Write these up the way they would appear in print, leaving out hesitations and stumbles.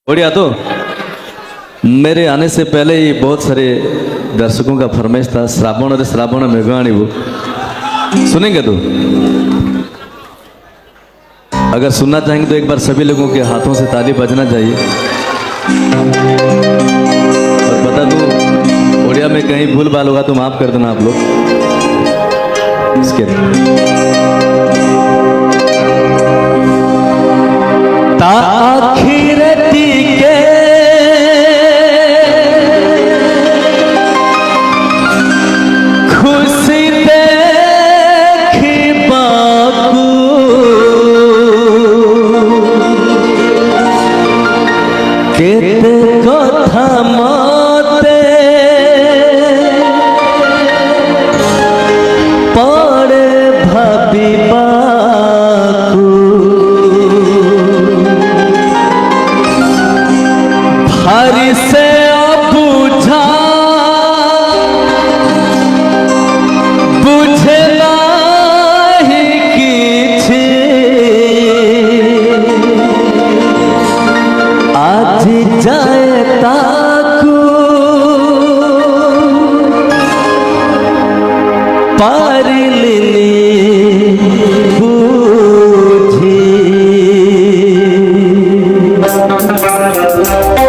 बढ़िया। तो मेरे आने से पहले ही बहुत सारे दर्शकों का फरमाइश था श्रावण और श्रावण मेघाणी वो सुनेंगे। तो अगर सुनना चाहेंगे तो एक बार सभी लोगों के हाथों से ताली बजना चाहिए। और बता दूं उड़िया में कहीं भूल भाल होगा तो माफ कर देना आप लोग। इसके केते कथा मते पड़े भाबिबाकु भारी से अबुझा बुझे नाही किछि आज जाए ताकू पारिलिनी बूझी।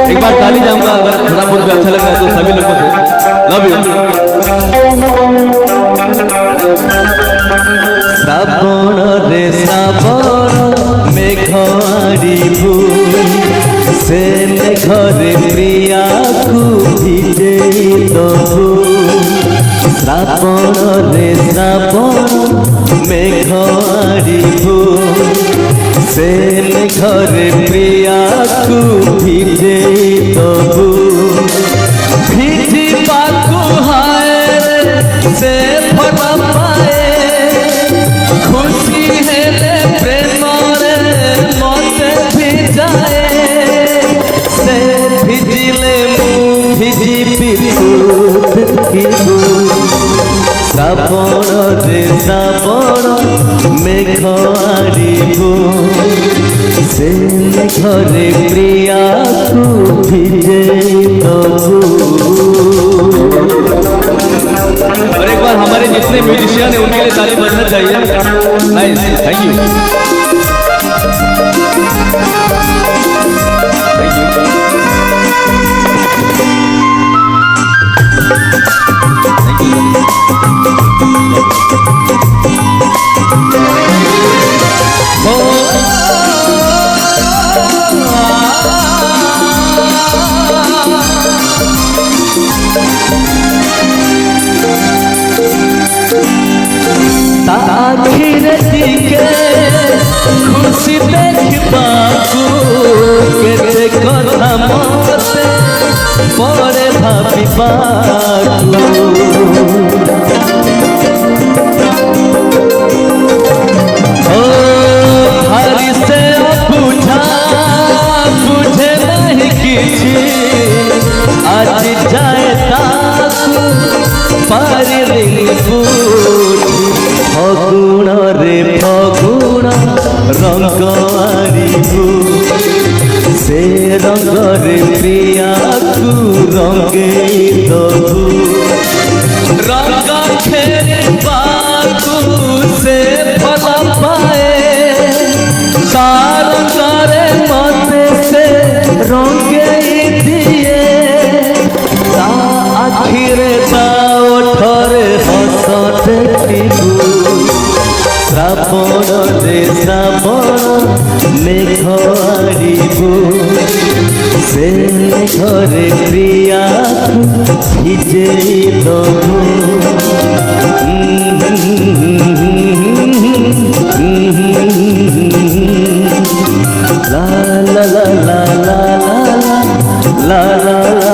एक बार ताली जाऊंगा अगर थोड़ा बहुत भी अच्छा लगा तो सभी लोगों से लव यू। श्रावण रे श्रावण मेघाड़ी से घरे प्रिया को भिजे दबू। श्रावण रे श्रावण मेघाड़ी से घरे प्रिया को भिजे दबू। भिजी पाकू हाय से फटा पाए खुशी है प्रेम रे मते भिजाए भिजिले भिजी पितुत की श्रावण रे श्रावण मेघाड़ी से घरे प्रिया को भिजे दबू। और एक बार हमारे जितने म्यूजिशियन है उनके लिए ताली बजना चाहिए। Nice, thank you. आखिर दिखे खुशी देखबाकू केते कथा मते पड़े भाबिबाकू। ओ भारी से अबुझा बुझे नहीं किछि आज जाए ताकू पारिलिनी बूझी। फगुण रे फगुण रंग आरिबू से रंग रे प्रिया को रंगे दबू। रंग खेबाकू से फल पाए रंग रे मते से रंगे दिए आखिरे ओठरे हस देखिबू। श्रावण रे श्रावण मेघाड़ी से घरे प्रिया भिजे दबू। ला ला ला ला ला ला ला ला ला।